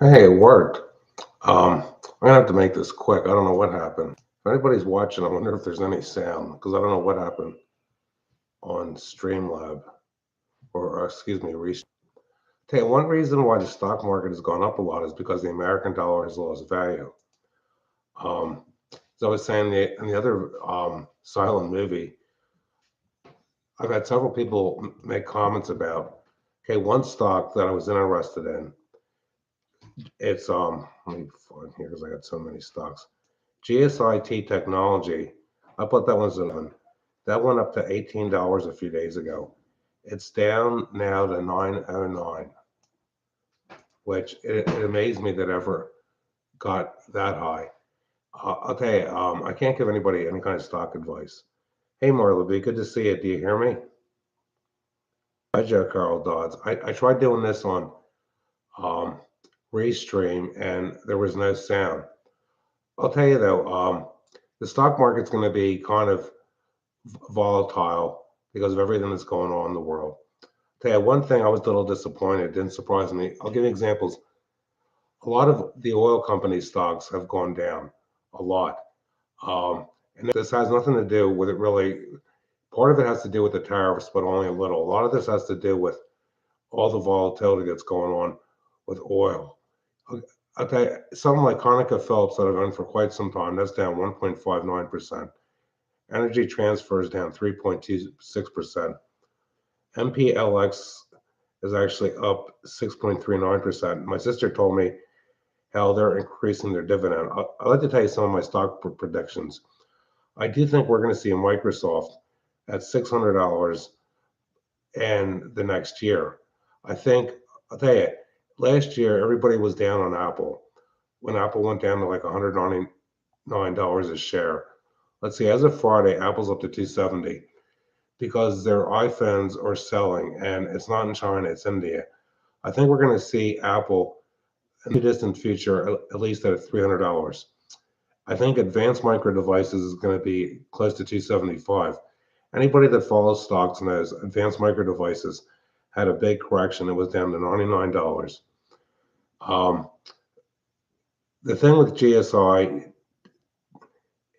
Hey, it worked. I'm gonna have to make this quick. I don't know what happened. If anybody's watching, I wonder if there's any sound because I don't know what happened on Streamlab or excuse me, Restream. Tell you, one reason why the stock market has gone up a lot is because the American dollar has lost value. Um, as I was saying in the other silent movie, I've had several people make comments about, okay, one stock that I was interested in. It's let me find here because I got so many stocks. GSIT Technology, I put that one's an that went up to $18 a few days ago. It's down now to 909, which it amazed me that ever got that high. I'll tell you, I can't give anybody any kind of stock advice. Hey, Marla B, good to see you. Do you hear me? Hi, Joe Carl Dodds. I tried doing this on um, Restream and there was no sound. I'll tell you though, the stock market's going to be kind of volatile because of everything that's going on in the world. Tell you one thing, I was a little disappointed. Didn't surprise me. I'll give you examples. A lot of the oil company stocks have gone down a lot, and this has nothing to do with it really. Part of it has to do with the tariffs, but only a little. A lot of this has to do with all the volatility that's going on with oil. I'll tell you, something like ConocoPhillips that I've owned for quite some time, that's down 1.59%. Energy Transfer is down 3.26%. MPLX is actually up 6.39%. My sister told me how they're increasing their dividend. I'd like to tell you some of my stock predictions. I do think we're going to see Microsoft at $600 in the next year. I think, I'll tell you, last year everybody was down on Apple when Apple went down to like $199 a share. Let's see, as of Friday, Apple's up to 270 because their iPhones are selling and it's not in China, it's India. I think we're going to see Apple in the distant future at least at $300. I think Advanced Micro Devices is going to be close to 275. Anybody that follows stocks knows Advanced Micro Devices had a big correction. It was down to $99. Um, the thing with GSI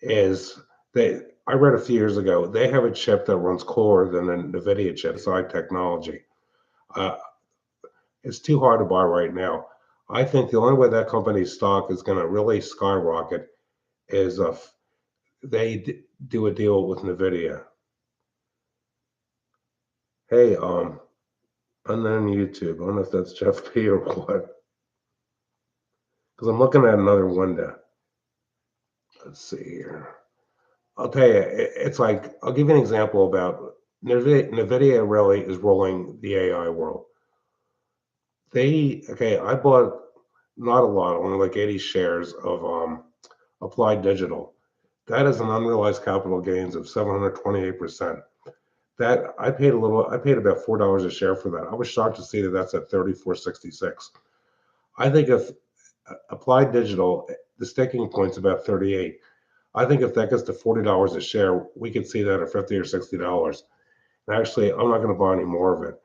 is I read a few years ago, they have a chip that runs cooler than a NVIDIA chip, GSI technology. Uh, it's too hard to buy right now. I think the only way that company's stock is going to really skyrocket is if they do a deal with NVIDIA. Hey, unknown YouTube. I don't know if that's Jeff P or what, because I'm looking at another window. Let's see here. I'll tell you, it's like, I'll give you an example about NVIDIA really is rolling the AI world. I bought not a lot, only like 80 shares of Applied Digital. That is an unrealized capital gains of 728%. That I paid about $4 a share for that. I was shocked to see that that's at 34.66. I think if Applied Digital, the sticking point's about 38. I think if that gets to $40 a share, we could see that at 50 or $60. And actually, I'm not going to buy any more of it.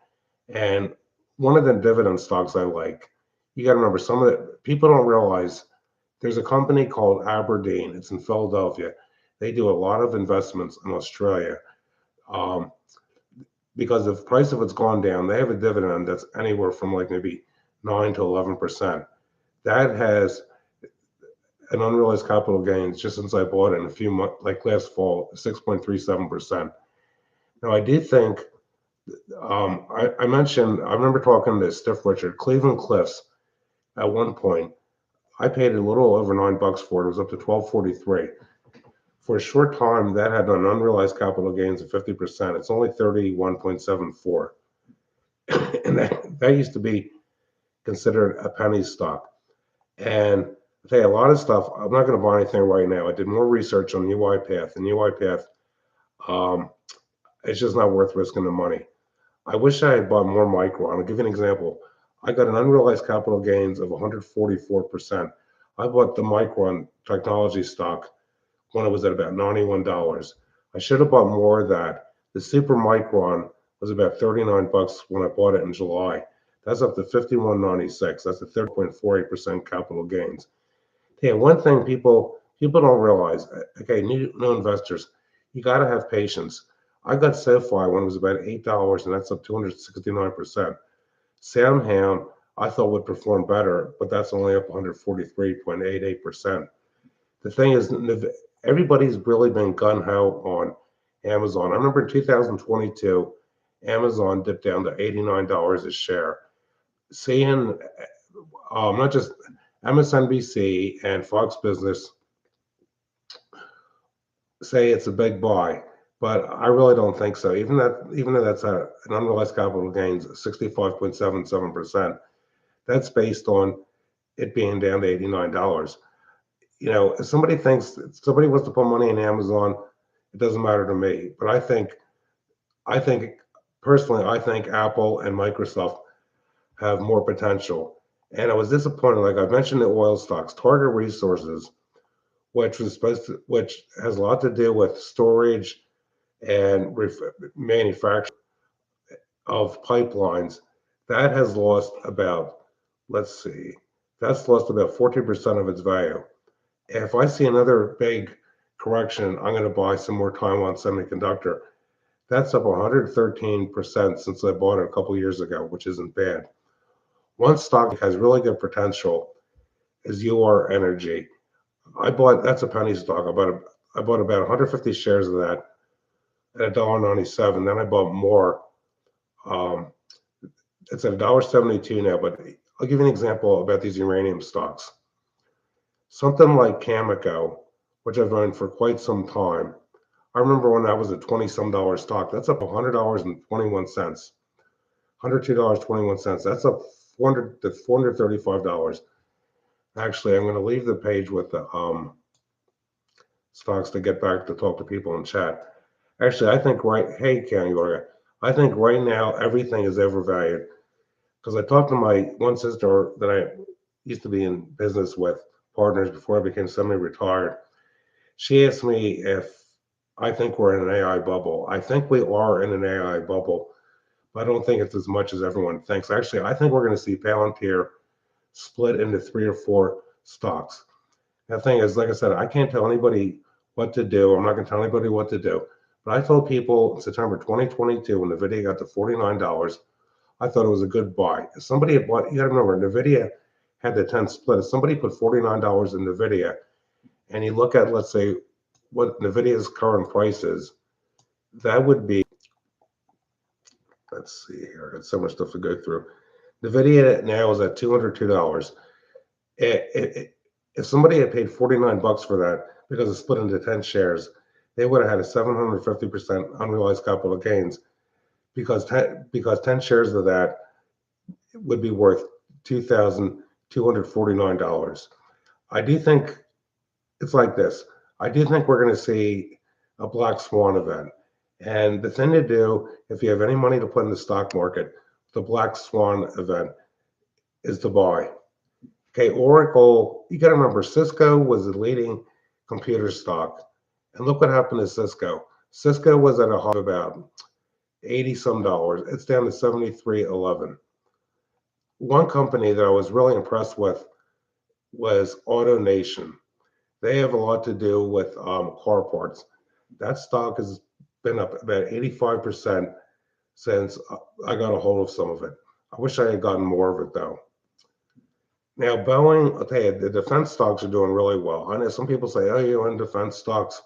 And one of the dividend stocks I like, you got to remember, some of the people don't realize there's a company called Aberdeen. It's in Philadelphia. They do a lot of investments in Australia. Um, because the price of it's gone down, they have a dividend that's anywhere from like maybe 9 to 11%. That has an unrealized capital gains just since I bought it in a few months, like last fall, 6.37%. Now, I do think, I mentioned, I remember talking to Steph Richard, Cleveland Cliffs at one point. I paid a little over $9 for it. It was up to 12.43. For a short time, that had an unrealized capital gains of 50%. It's only 31.74. And that used to be considered a penny stock. And I tell you, a lot of stuff, I'm not going to buy anything right now. I did more research on UiPath, and UiPath, um, it's just not worth risking the money. I wish I had bought more Micron. I'll give you an example. I got an unrealized capital gains of 144%. I bought the Micron technology stock when it was at about $91. I should have bought more of that. The Super Micron was about $39 when I bought it in July. That's up to 51.96. That's a 30.48% capital gains. Yeah, one thing people don't realize, okay, new investors, you got to have patience. I got SoFi when it was about $8, and that's up 269%. SoundHound, I thought would perform better, but that's only up 143.88%. The thing is, everybody's really been gun ho on Amazon. I remember in 2022, Amazon dipped down to $89 a share. Seeing not just MSNBC and Fox Business say it's a big buy, but I really don't think so. Even though that's an unrealized capital gains 65.77%, that's based on it being down to $89. If somebody wants to put money in Amazon, it doesn't matter to me. But I think personally, I think Apple and Microsoft have more potential. And I was disappointed. Like I mentioned, the oil stocks, Target Resources, which has a lot to do with storage and manufacturing of pipelines, that has lost about, let's see, that's lost about 14% of its value. If I see another big correction, I'm going to buy some more Taiwan Semiconductor. That's up 113% since I bought it a couple years ago, which isn't bad. One stock that has really good potential is UR Energy. That's a penny stock. I bought about 150 shares of that at $1.97. Then I bought more. It's at $1.72 now, but I'll give you an example about these uranium stocks. Something like Cameco, which I've owned for quite some time. I remember when that was a 20-some dollar stock. That's up $100.21. $102.21. That's up $400 to $435. Actually, I'm going to leave the page with the stocks to get back to talk to people in chat. Actually, hey, County Lawyer, I think right now everything is overvalued. Because I talked to my one sister that I used to be in business with, partners before I became semi-retired. She asked me if I think we're in an AI bubble. I think we are in an AI bubble, but I don't think it's as much as everyone thinks. Actually, I think we're going to see Palantir split into 3 or 4 stocks. The thing is, like I said, I can't tell anybody what to do. I'm not going to tell anybody what to do. But I told people in September 2022 when NVIDIA got to $49, I thought it was a good buy. If somebody had bought, you got to remember, NVIDIA had the 10 split. If somebody put $49 in NVIDIA, and you look at, let's say, what NVIDIA's current price is, that would be, let's see here, I got so much stuff to go through. NVIDIA now is at $202. If somebody had paid $49 for that because it split into 10 shares, they would have had a 750% unrealized capital gains because 10 shares of that would be worth $2,249. I do think it's like this. I do think we're going to see a black swan event. And the thing to do, if you have any money to put in the stock market, the black swan event is to buy. Okay, Oracle, you got to remember, Cisco was the leading computer stock. And look what happened to Cisco. Cisco was at a high of about 80 some dollars. It's down to 73.11. One company that I was really impressed with was AutoNation. They have a lot to do with car parts. That stock has been up about 85% since I got a hold of some of it. I wish I had gotten more of it though. Now, Boeing, I'll tell you, the defense stocks are doing really well. I know some people say, oh, you're in defense stocks.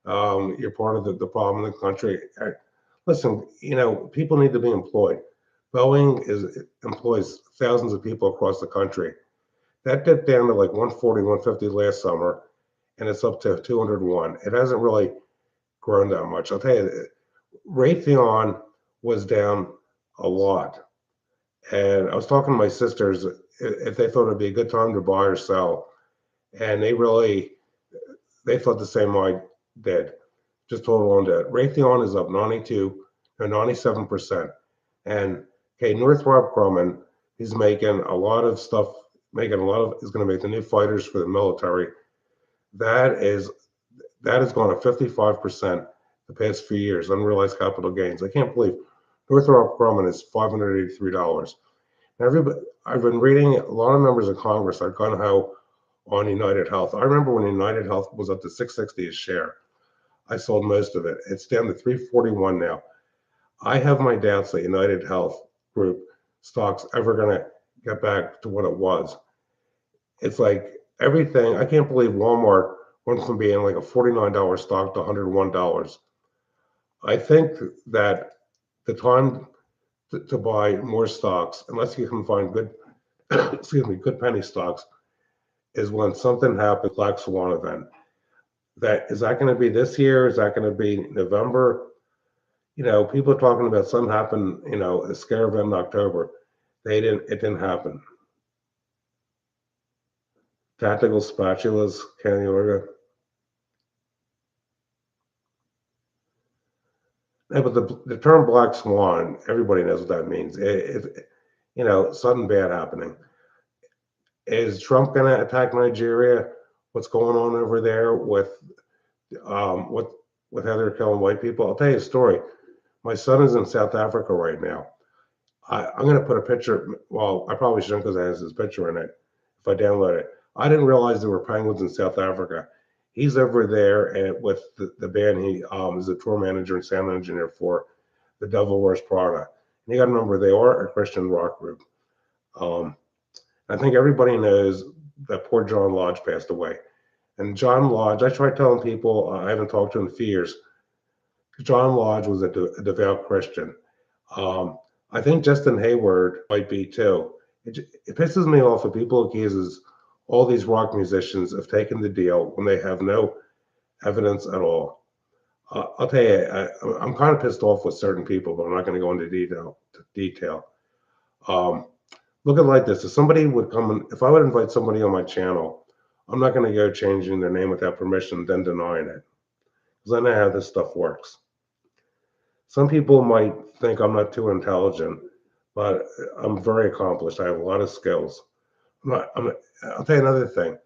You're part of the problem in the country. Listen, people need to be employed. Boeing employs thousands of people across the country. That dipped down to like 140, 150 last summer, and it's up to 201. It hasn't really grown that much. I'll tell you, Raytheon was down a lot. And I was talking to my sisters if they thought it'd be a good time to buy or sell. And they thought the same way I did. Just hold on to it. Raytheon is up 97%. And okay, Northrop Grumman, he's making a lot of stuff, is going to make the new fighters for the military. That is gone up 55% the past few years, unrealized capital gains. I can't believe Northrop Grumman is $583. Everybody, I've been reading a lot of members of Congress are gun ho on United Health. I remember when United Health was up to 660 a share. I sold most of it. It's down to 341 now. I have my doubts that United Health Group stock's ever going to get back to what it was. It's like everything. I can't believe Walmart went from being like a $49 stock to $101. I think that the time to buy more stocks, unless you can find good, excuse me, good penny stocks, is when something happens, black swan event. That going to be this year? Is that going to be November? People are talking about something happened, a scare event in October. It didn't happen. Tactical spatulas, Kenny Orga. Yeah, but the term black swan, everybody knows what that means. Something bad happening. Is Trump going to attack Nigeria? What's going on over there with with how they're killing white people? I'll tell you a story. My son is in South Africa right now. I'm going to put a picture. Well, I probably shouldn't because it has his picture in it. If I download it, I didn't realize there were penguins in South Africa. He's over there with the band. He is a tour manager and sound engineer for The Devil Wears Prada. And you got to remember, they are a Christian rock group. I think everybody knows that poor John Lodge passed away. And John Lodge, I tried telling people, I haven't talked to him in 4 years. John Lodge was a devout Christian. I think Justin Hayward might be too. It pisses me off when people accuses all these rock musicians of taking the deal when they have no evidence at all. I'll tell you, I'm kind of pissed off with certain people, but I'm not going to go into detail. Look at it like this: if somebody would come, if I would invite somebody on my channel, I'm not going to go changing their name without permission, then denying it, because I know how this stuff works. Some people might think I'm not too intelligent, but I'm very accomplished. I have a lot of skills. I'll tell you another thing.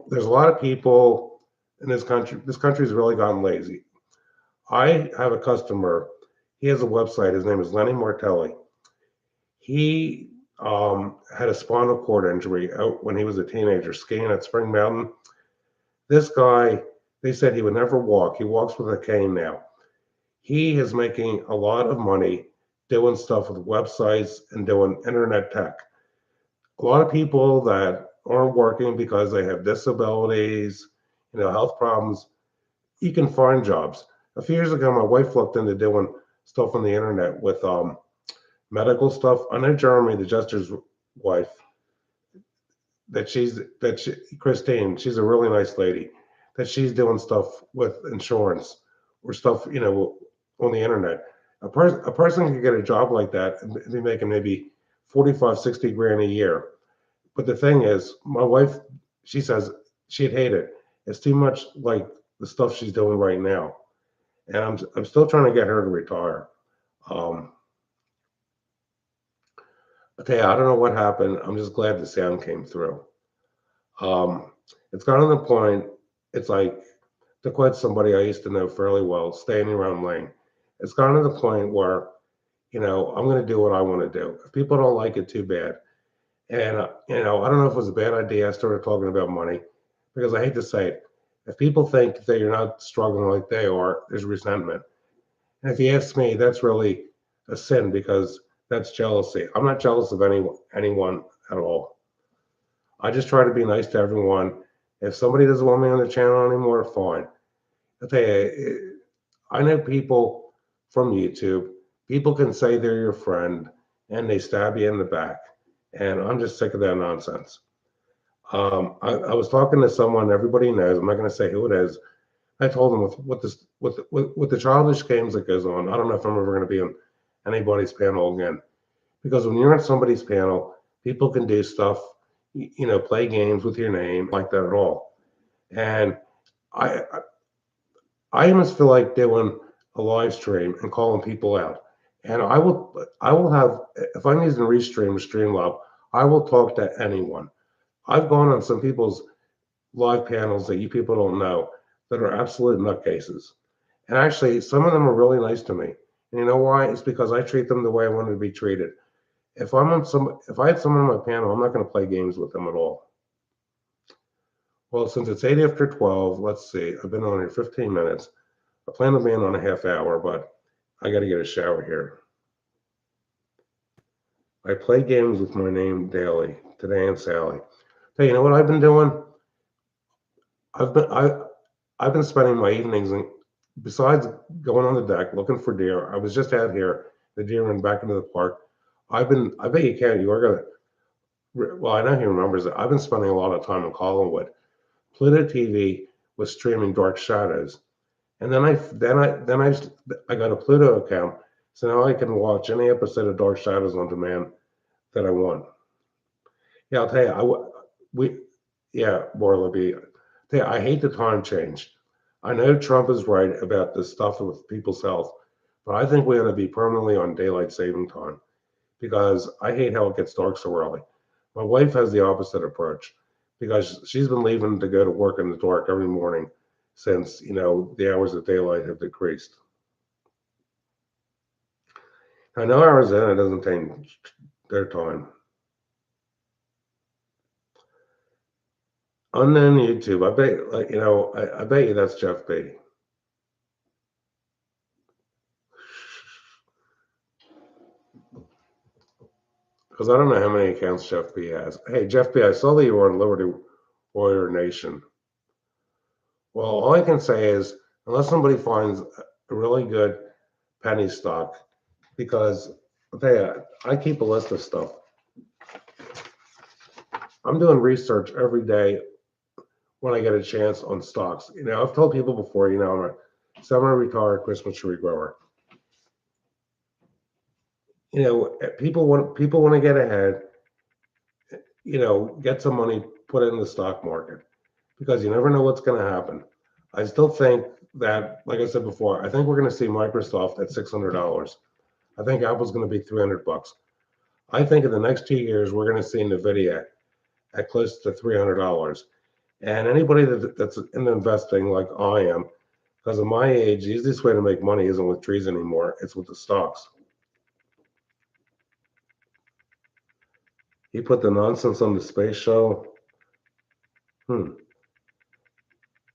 There's a lot of people in this country. This country's really gotten lazy. I have a customer. He has a website. His name is Lenny Martelli. He had a spinal cord injury out when he was a teenager skiing at Spring Mountain. This guy, they said he would never walk. He walks with a cane now. He is making a lot of money doing stuff with websites and doing internet tech. A lot of people that aren't working because they have disabilities, health problems, you can find jobs. A few years ago, my wife looked into doing stuff on the internet with medical stuff. I know Jeremy, the jester's wife, Christine, she's a really nice lady, that she's doing stuff with insurance or stuff, on the internet. A person can get a job like that and be making maybe 45, 60 grand a year. But the thing is, my wife, she says she'd hate it. It's too much like the stuff she's doing right now. And I'm still trying to get her to retire. I'll tell you, I don't know what happened. I'm just glad the sound came through. It's gotten to the point, it's like, to quote somebody I used to know fairly well, Standing Around Lane. It's gotten to the point where, I'm going to do what I want to do. If people don't like it, too bad. And, I don't know if it was a bad idea. I started talking about money because I hate to say it. If people think that you're not struggling like they are, there's resentment. And if you ask me, that's really a sin because that's jealousy. I'm not jealous of anyone at all. I just try to be nice to everyone. If somebody doesn't want me on the channel anymore, fine. I'll tell you, I know people from YouTube, people can say they're your friend and they stab you in the back. And I'm just sick of that nonsense. I was talking to someone everybody knows. I'm not going to say who it is. I told them with the childish games that goes on. I don't know if I'm ever going to be on anybody's panel again, because when you're on somebody's panel, people can do stuff, play games with your name like that at all. And I almost feel like doing a live stream and calling people out. And I will have, if I'm using Restream or Streamlab, I will talk to anyone. I've gone on some people's live panels that you people don't know that are absolute nutcases. And actually, some of them are really nice to me. And you know why? It's because I treat them the way I want to be treated. if I had someone on my panel, I'm not going to play games with them at all. Well, since it's 8 after 12, let's see. I've been on here 15 minutes. I plan on being on a half hour, but I got to get a shower here. I play games with my name daily. Today and Sally. Hey, you know what I've been doing? I've been I I've been spending my evenings and besides going on the deck looking for deer. I was just out here, the deer went back into the park. I bet you can't. You are gonna. Well, I know he remembers it. I've been spending a lot of time in Collinwood. Pluto TV was streaming Dark Shadows, and I got a Pluto account, so now I can watch any episode of Dark Shadows on demand that I want. Yeah, I'll tell you, we yeah, Borleby. Tell you, I hate the time change. I know Trump is right about this stuff with people's health, but I think we ought to be permanently on daylight saving time because I hate how it gets dark so early. My wife has the opposite approach because she's been leaving to go to work in the dark every morning since, the hours of daylight have decreased. I know Arizona doesn't change their time. Unknown YouTube. I bet, I bet you that's Jeff B. Because I don't know how many accounts Jeff B has. Hey, Jeff B, I saw that you were on Liberty Warrior Nation. Well, all I can say is, unless somebody finds a really good penny stock, because I'll tell you, I keep a list of stuff. I'm doing research every day when I get a chance on stocks. I've told people before, I'm a semi-retired Christmas tree grower. People want to get ahead, get some money, put it in the stock market because you never know what's going to happen. I still think that, like I said before, I think we're going to see Microsoft at $600. I think Apple's going to be $300. I think in the next 2 years, we're going to see NVIDIA at close to $300. And anybody that's in investing like I am, because of my age, the easiest way to make money isn't with trees anymore. It's with the stocks. He put the nonsense on the space shuttle.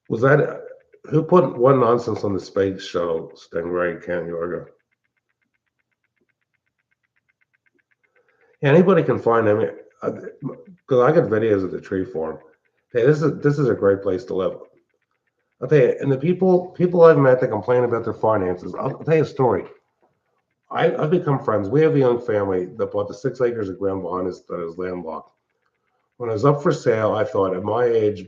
Was that who put what nonsense on the space shuttle? Stingray, Ken Yorga. Yeah, anybody can find them because I got videos of the tree farm. Hey, this is a great place to live. I'll tell you, and the people I've met that complain about their finances. I'll tell you a story. I've become friends. We have a young family that bought the 6 acres of ground behind us that is landlocked. When it was up for sale, I thought at my age,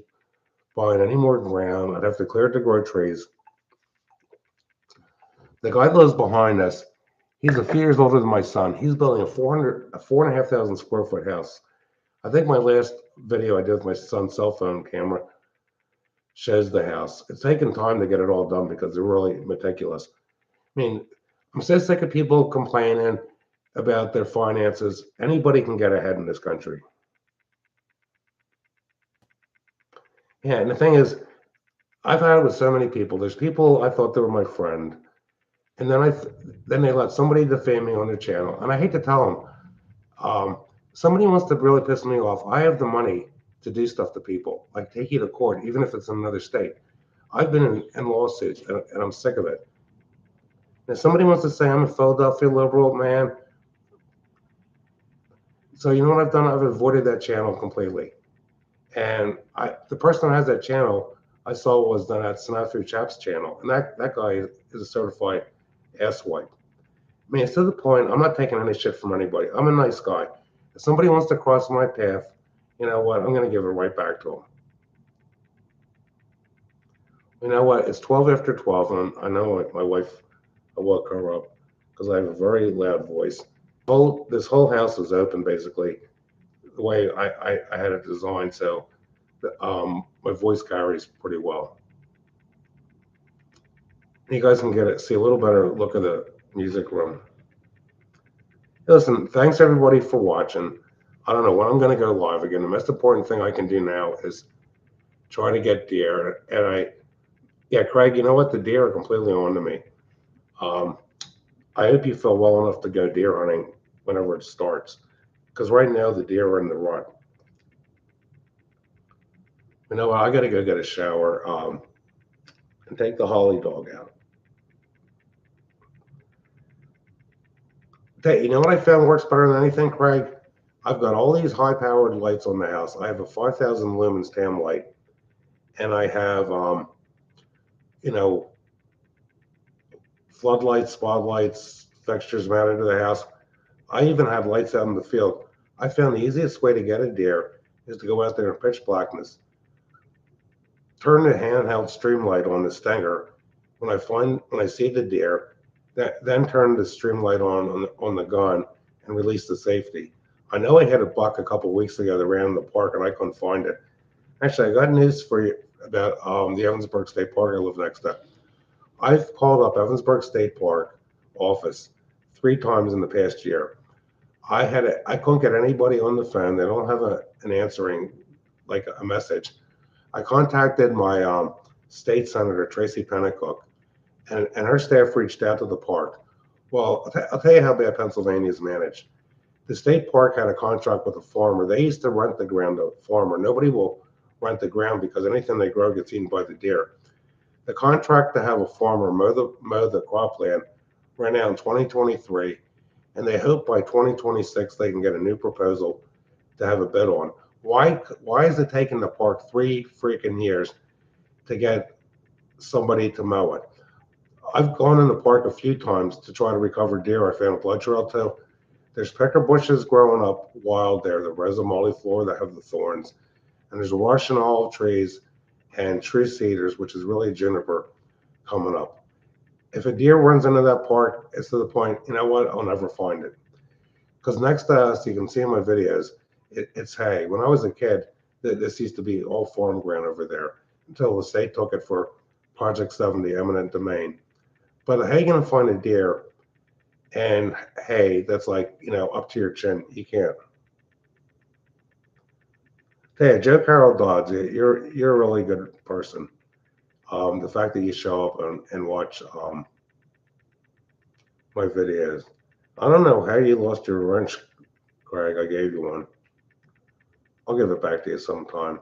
buying any more ground, I'd have to clear it to grow trees. The guy that lives behind us, he's a few years older than my son. He's building a 4,500 square foot house. I think my last video I did with my son's cell phone camera shows the house. It's taken time to get it all done because they're really meticulous. I mean, I'm so sick of people complaining about their finances. Anybody can get ahead in this country. Yeah, and the thing is, I've had it with so many people. There's people I thought they were my friend, and then they let somebody defame me on their channel, and I hate to tell them, somebody wants to really piss me off. I have the money to do stuff to people, like take you to court, even if it's in another state. I've been in lawsuits, and I'm sick of it. And if somebody wants to say I'm a Philadelphia liberal, man, so you know what I've done? I've avoided that channel completely. And the person who has that channel I saw was done at Snafu Chap's channel, and that guy is a certified asswipe. I mean, it's to the point I'm not taking any shit from anybody. I'm a nice guy. If somebody wants to cross my path, you know what? I'm going to give it right back to them. You know what? It's 12 after 12, and I know my wife, I woke her up because I have a very loud voice. This whole house is open basically the way I had it designed, so my voice carries pretty well. You guys can see a little better look at the music room. Listen, thanks everybody for watching. I don't know when I'm going to go live again. The most important thing I can do now is try to get deer. And yeah, Craig, you know what? The deer are completely on to me. I hope you feel well enough to go deer hunting whenever it starts. because right now the deer are in the rut. You know what? I got to go get a shower and take the holly dog out. Hey, you know what I found works better than anything, Craig? I've got all these high-powered lights on the house. I have a 5,000 lumens tam light, and I have, you know, floodlights, spotlights, fixtures mounted to the house. I even have lights out in the field. I found the easiest way to get a deer is to go out there in pitch blackness, turn the handheld stream light on the stinger. When I see the deer, then turn the stream light on the gun and release the safety. I know I had a buck a couple weeks ago that ran in the park and I couldn't find it. Actually, I got news for you about the Evansburg State Park I live next to. I've called up Evansburg State Park office 3 times in the past year. I couldn't get anybody on the phone. They don't have an answering, like a message. I contacted my state senator, Tracy Pennicook, and her staff reached out to the park. Well, I'll tell you how bad Pennsylvania is managed. The state park had a contract with a farmer. They used to rent the ground to a farmer. Nobody will rent the ground because anything they grow gets eaten by the deer. The contract to have a farmer mow the cropland ran out in 2023, and they hope by 2026 they can get a new proposal to have a bid on. Why is it taking the park 3 freaking years to get somebody to mow it? I've gone in the park a few times to try to recover deer. I found a blood trail too. There's pecker bushes growing up wild there, the Rosa molliflora that have the thorns, and there's Russian olive trees and tree cedars, which is really juniper, coming up. If a deer runs into that park, it's to the point, you know what, I'll never find it. Because next to us, you can see in my videos, it's hay. When I was a kid, this used to be all farm ground over there until the state took it for Project 70, eminent domain. But how are you going to find a deer and hay that's like, up to your chin? You can't. Hey, Joe Carroll Dodds, you're a really good person. The fact that you show up and watch my videos. I don't know how you lost your wrench, Craig. I gave you one. I'll give it back to you sometime.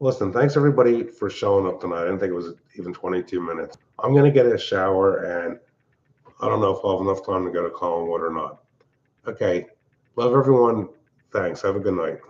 Listen, thanks everybody for showing up tonight. I didn't think it was even 22 minutes. I'm going to get a shower, and I don't know if I'll have enough time to go to Collinwood or not. Okay. Love everyone. Thanks. Have a good night.